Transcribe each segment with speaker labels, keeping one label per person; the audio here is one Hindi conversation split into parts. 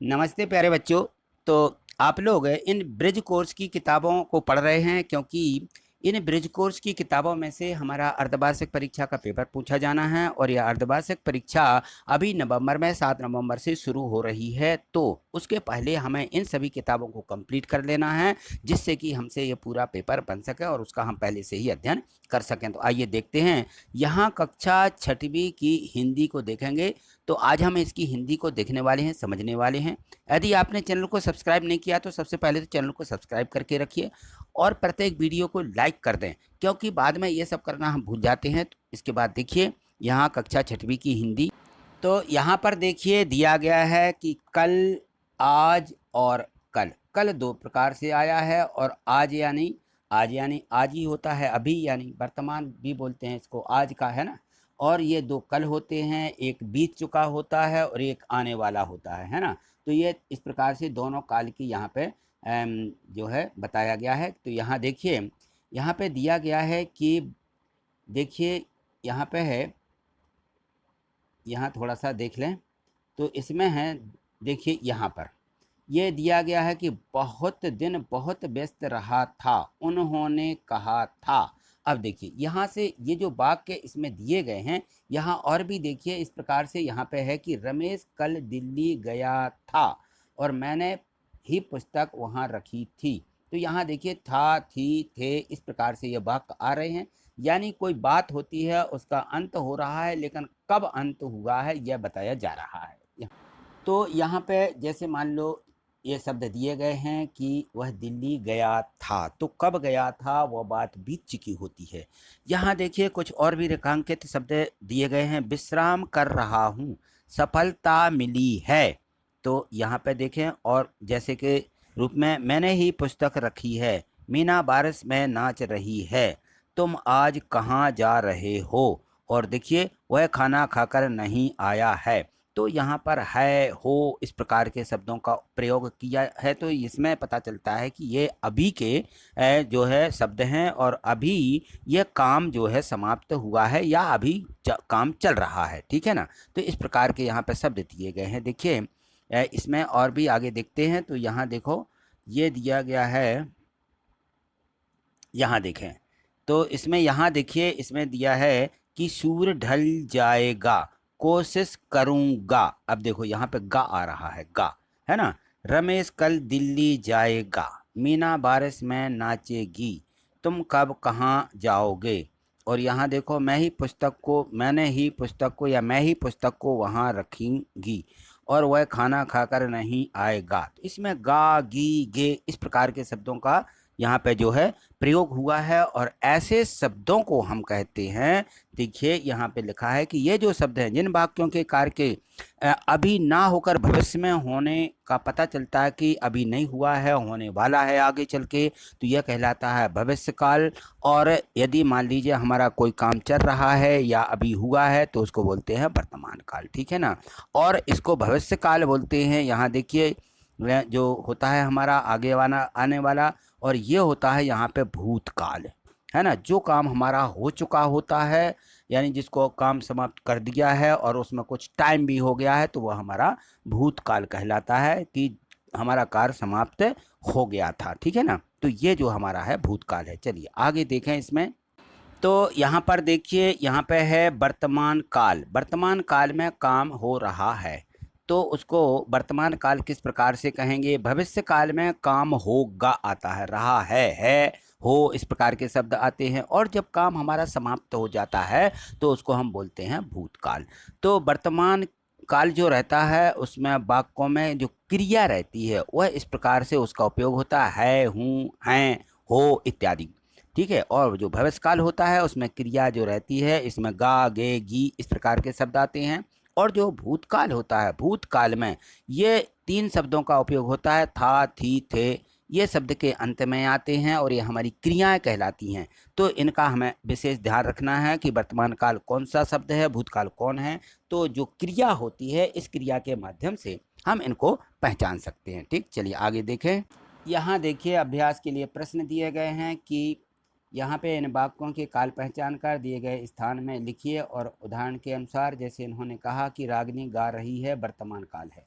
Speaker 1: नमस्ते प्यारे बच्चों। तो आप लोग इन ब्रिज कोर्स की किताबों को पढ़ रहे हैं, क्योंकि इन ब्रिज कोर्स की किताबों में से हमारा अर्धवार्षिक परीक्षा का पेपर पूछा जाना है और यह अर्धवार्षिक परीक्षा अभी नवंबर में 7 नवंबर से शुरू हो रही है। तो उसके पहले हमें इन सभी किताबों को कंप्लीट कर लेना है, जिससे कि हमसे ये पूरा पेपर बन सके और उसका हम पहले से ही अध्ययन कर सकें। तो आइए देखते हैं। यहाँ कक्षा 6वीं की हिंदी को देखेंगे। तो आज हम इसकी हिंदी को देखने वाले हैं, समझने वाले हैं। यदि आपने चैनल को सब्सक्राइब नहीं किया तो सबसे पहले तो चैनल को सब्सक्राइब करके रखिए और प्रत्येक वीडियो को लाइक कर दें, क्योंकि बाद में ये सब करना हम भूल जाते हैं। तो इसके बाद देखिए यहाँ कक्षा 6वीं की हिंदी। तो यहाँ पर देखिए दिया गया है कि कल, आज और कल। कल दो प्रकार से आया है और आज यानी आज ही होता है, अभी यानी वर्तमान भी बोलते हैं इसको, आज का है ना। और ये दो कल होते हैं, एक बीत चुका होता है और एक आने वाला होता है ना। तो ये इस प्रकार से दोनों काल की यहाँ पे जो है बताया गया है। तो यहाँ देखिए, यहाँ पे दिया गया है कि देखिए यहाँ पे है, यहाँ थोड़ा सा देख लें तो इसमें है। देखिए यहाँ पर ये दिया गया है कि बहुत दिन बहुत व्यस्त रहा था, उन्होंने कहा था। अब देखिए यहाँ से ये जो वाक्य इसमें दिए गए हैं, यहाँ और भी देखिए इस प्रकार से यहाँ पे है कि रमेश कल दिल्ली गया था और मैंने ही पुस्तक वहाँ रखी थी। तो यहाँ देखिए था, थी, थे, इस प्रकार से ये वाक्य आ रहे हैं। यानी कोई बात होती है, उसका अंत हो रहा है, लेकिन कब अंत हुआ है यह बताया जा रहा है। तो यहाँ पे जैसे मान लो ये शब्द दिए गए हैं कि वह दिल्ली गया था, तो कब गया था वह बात बीत चुकी होती है। यहाँ देखिए कुछ और भी रेखांकित शब्द दिए गए हैं। विश्राम कर रहा हूँ, सफलता मिली है। तो यहाँ पे देखें, और जैसे कि रूप में मैंने ही पुस्तक रखी है, मीना बारिश में नाच रही है, तुम आज कहाँ जा रहे हो। और देखिए वह खाना खाकर नहीं आया है। तो यहाँ पर है, हो, इस प्रकार के शब्दों का प्रयोग किया है। तो इसमें पता चलता है कि ये अभी के जो है शब्द हैं और अभी ये काम जो है समाप्त हुआ है या अभी काम चल रहा है। ठीक है ना। तो इस प्रकार के यहाँ पे शब्द दिए गए हैं। देखिए इसमें और भी आगे देखते हैं। तो यहाँ देखो ये दिया गया है, यहाँ देखें। तो इसमें यहाँ देखिए इसमें दिया है कि सूर्य ढल जाएगा, कोशिश करूँगा। अब देखो यहाँ पे गा आ रहा है, गा है ना। रमेश कल दिल्ली जाएगा, मीना बारिश में नाचेगी, तुम कब कहाँ जाओगे। और यहाँ देखो मैंने ही पुस्तक को या मैं ही पुस्तक को वहाँ रखूँगी और वह खाना खाकर नहीं आएगा। तो इसमें गा, गी, गे इस प्रकार के शब्दों का यहाँ पे जो है प्रयोग हुआ है और ऐसे शब्दों को हम कहते हैं। देखिए यहाँ पे लिखा है कि ये जो शब्द हैं, जिन वाक्यों के कार्य के अभी ना होकर भविष्य में होने का पता चलता है कि अभी नहीं हुआ है, होने वाला है आगे चल के, तो यह कहलाता है भविष्य काल। और यदि मान लीजिए हमारा कोई काम चल रहा है या अभी हुआ है तो उसको बोलते हैं वर्तमान काल। ठीक है ना। और इसको भविष्य काल बोलते हैं। यहाँ देखिए वह जो होता है हमारा आगे वाला आने वाला, और ये होता है यहाँ पे भूतकाल, है ना। जो काम हमारा हो चुका होता है, यानी जिसको काम समाप्त कर दिया है और उसमें कुछ टाइम भी हो गया है, तो वह हमारा भूतकाल कहलाता है कि हमारा कार्य समाप्त हो गया था। ठीक है ना। तो ये जो हमारा है भूतकाल है। चलिए आगे देखें इसमें। तो यहाँ पर देखिए यहाँ पे है वर्तमान काल। वर्तमान काल में काम हो रहा है, तो उसको वर्तमान काल किस प्रकार से कहेंगे। भविष्य काल में काम होगा आता है, रहा है, हो, इस प्रकार के शब्द आते हैं। और जब काम हमारा समाप्त हो जाता है तो उसको हम बोलते हैं भूतकाल। तो वर्तमान काल जो रहता है उसमें वाक्यों में जो क्रिया रहती है वह इस प्रकार से उसका उपयोग होता है, हूँ, हैं, हो इत्यादि। ठीक है। और जो भविष्य काल होता है उसमें क्रिया जो रहती है, इसमें गा, गे, गी इस प्रकार के शब्द आते हैं। और जो भूतकाल होता है, भूतकाल में ये 3 शब्दों का उपयोग होता है, था, थी, थे। ये शब्द के अंत में आते हैं और ये हमारी क्रियाएं कहलाती हैं। तो इनका हमें विशेष ध्यान रखना है कि वर्तमान काल कौन सा शब्द है, भूतकाल कौन है। तो जो क्रिया होती है, इस क्रिया के माध्यम से हम इनको पहचान सकते हैं। ठीक, चलिए आगे देखें। यहाँ देखिए अभ्यास के लिए प्रश्न दिए गए हैं कि यहाँ पे इन वाक्यों की काल पहचान कर दिए गए स्थान में लिखिए और उदाहरण के अनुसार, जैसे इन्होंने कहा कि रागिनी गा रही है, वर्तमान काल है।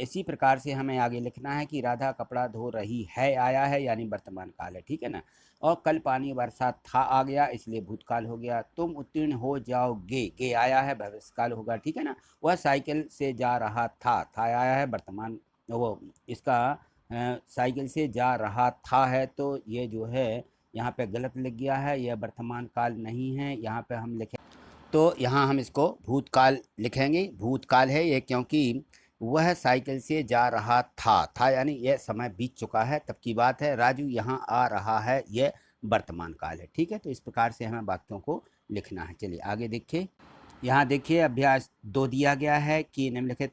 Speaker 1: इसी प्रकार से हमें आगे लिखना है कि राधा कपड़ा धो रही है आया है, यानी वर्तमान काल है, ठीक है ना। और कल पानी बरसा था आ गया, इसलिए भूतकाल हो गया। तुम उत्तीर्ण हो जाओगे, गे आया है, भविष्यकाल होगा, ठीक है ना। वह साइकिल से जा रहा था आया है, वर्तमान, वो इसका साइकिल से जा रहा था है, तो ये जो है यहाँ पे गलत लिख गया है, यह वर्तमान काल नहीं है। यहाँ पे हम लिखें तो यहाँ हम इसको भूतकाल लिखेंगे, भूतकाल है ये, क्योंकि वह साइकिल से जा रहा था यानी यह समय बीत चुका है, तब की बात है। राजू यहाँ आ रहा है, यह वर्तमान काल है, ठीक है। तो इस प्रकार से हमें वाक्यों को लिखना है। चलिए आगे देखिए। यहाँ देखिए अभ्यास 2 दिया गया है कि निम्नलिखित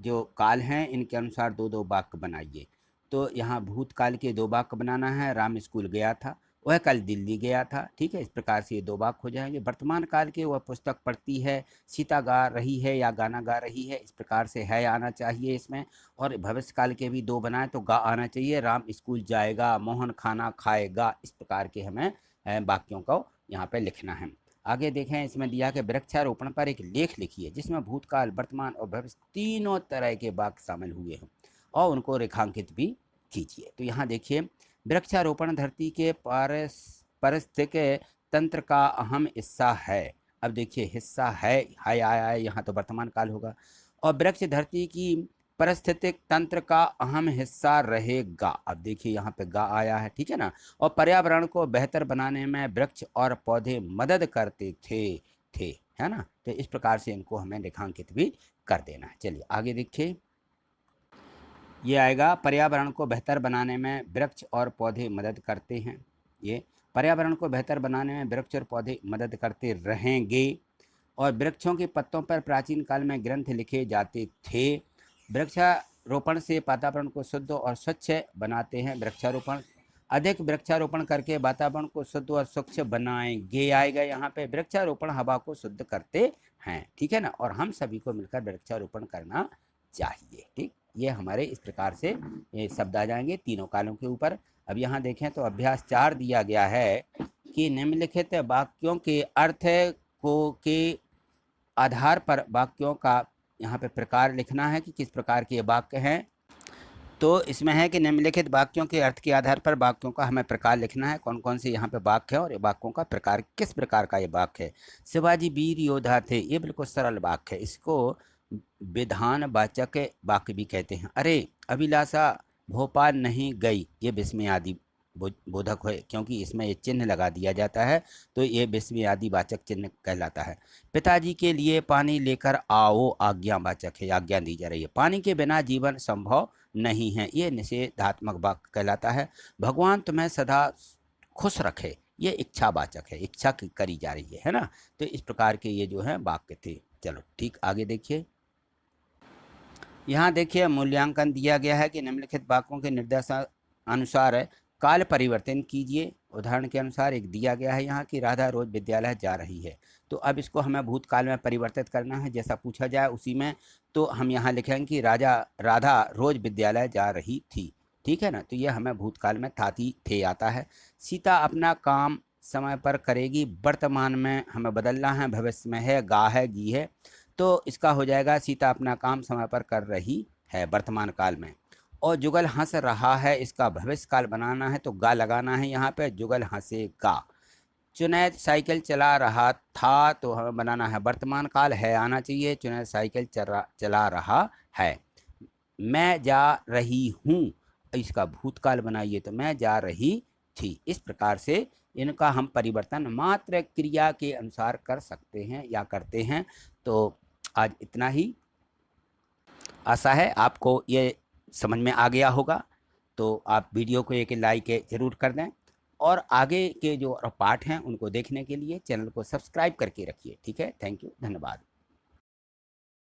Speaker 1: जो काल हैं इनके अनुसार 2-2 वाक्य बनाइए। तो यहाँ भूतकाल के 2 वाक्य बनाना है। राम स्कूल गया था, वह कल दिल्ली गया था, ठीक है। इस प्रकार से ये 2 वाक्य हो जाएंगे। वर्तमान काल के वह पुस्तक पढ़ती है, सीता गा रही है या गाना गा रही है, इस प्रकार से है आना चाहिए इसमें। और भविष्य काल के भी 2 बनाए तो गा आना चाहिए। राम स्कूल जाएगा, मोहन खाना खाएगा, इस प्रकार के हमें वाक्यों को यहाँ पे लिखना है। आगे देखें, इसमें दिया कि वृक्षारोपण पर एक लेख लिखिए जिसमें भूतकाल, वर्तमान और भविष्य तीनों तरह के वाक्य शामिल हुए हैं और उनको रेखांकित भी कीजिए। तो यहाँ देखिए, वृक्षारोपण धरती के पारिस्थितिक तंत्र का अहम हिस्सा है। अब देखिए हिस्सा है आया है, यहाँ तो वर्तमान काल होगा। और वृक्ष धरती की पारिस्थितिक तंत्र का अहम हिस्सा रहेगा। अब देखिए यहाँ पे गा आया है, ठीक है ना। और पर्यावरण को बेहतर बनाने में वृक्ष और पौधे मदद करते थे, है ना। तो इस प्रकार से इनको हमें रेखांकित भी कर देना है। चलिए आगे देखिए, ये आएगा पर्यावरण को बेहतर बनाने में वृक्ष और पौधे मदद करते हैं। ये पर्यावरण को बेहतर बनाने में वृक्ष और पौधे मदद करते रहेंगे। और वृक्षों के पत्तों पर प्राचीन काल में ग्रंथ लिखे जाते थे। वृक्षारोपण से वातावरण को शुद्ध और स्वच्छ बनाते हैं। वृक्षारोपण अधिक वृक्षारोपण करके वातावरण को शुद्ध और स्वच्छ बनाएंगे आएगा यहाँ पे। वृक्षारोपण हवा को शुद्ध करते हैं, ठीक है ना। और हम सभी को मिलकर वृक्षारोपण करना चाहिए, ठीक। ये हमारे इस प्रकार से ये शब्द आ जाएंगे तीनों कालों के ऊपर। अब यहाँ देखें तो अभ्यास 4 दिया गया है कि निम्नलिखित वाक्यों के अर्थ को के आधार पर वाक्यों का यहाँ पे प्रकार लिखना है कि किस प्रकार के वाक्य हैं। तो इसमें है कि निम्नलिखित वाक्यों के अर्थ के आधार पर वाक्यों का हमें प्रकार लिखना है, कौन कौन से यहाँ पे वाक्य है और ये वाक्यों का प्रकार किस प्रकार का ये वाक्य है। शिवाजी वीर योद्धा थे, ये बिल्कुल सरल वाक्य है, इसको विधानवाचक वाक्य भी कहते हैं। अरे अभिलाषा भोपाल नहीं गई, ये विस्मयादि बोधक है, क्योंकि इसमें ये चिन्ह लगा दिया जाता है, तो ये विस्मयादि वाचक चिन्ह कहलाता है। पिताजी के लिए पानी लेकर आओ, आज्ञावाचक है, आज्ञा दी जा रही है। पानी के बिना जीवन संभव नहीं है, ये निषेधात्मक वाक्य कहलाता है। भगवान तुम्हें सदा खुश रखे, ये इच्छावाचक है, इच्छा करी जा रही है ना। तो इस प्रकार के ये जो है वाक्य थे। चलो ठीक, आगे देखिए। यहाँ देखिए मूल्यांकन दिया गया है कि निम्नलिखित वाक्यों के निर्देशानुसार काल परिवर्तन कीजिए। उदाहरण के अनुसार एक दिया गया है यहाँ कि राधा रोज विद्यालय जा रही है, तो अब इसको हमें भूतकाल में परिवर्तित करना है, जैसा पूछा जाए उसी में। तो हम यहाँ लिखेंगे कि राधा रोज विद्यालय जा रही थी, ठीक है ना। तो ये हमें भूतकाल में थे आता है। सीता अपना काम समय पर करेगी, वर्तमान में हमें बदलना है, भविष्य में है, गा है, गी है, तो इसका हो जाएगा सीता अपना काम समय पर कर रही है, वर्तमान काल में। और जुगल हंस रहा है, इसका भविष्य काल बनाना है, तो गा लगाना है यहाँ पे, जुगल हंसेगा। चुनैद साइकिल चला रहा था, तो हमें बनाना है वर्तमान काल, है आना चाहिए, चुनैद साइकिल चला रहा है। मैं जा रही हूँ, इसका भूतकाल बनाइए, तो मैं जा रही थी। इस प्रकार से इनका हम परिवर्तन मात्र क्रिया के अनुसार कर सकते हैं या करते हैं। तो आज इतना ही। आशा है आपको ये समझ में आ गया होगा। तो आप वीडियो को एक लाइक ज़रूर कर दें और आगे के जो पार्ट हैं उनको देखने के लिए चैनल को सब्सक्राइब करके रखिए, ठीक है। थैंक यू, धन्यवाद।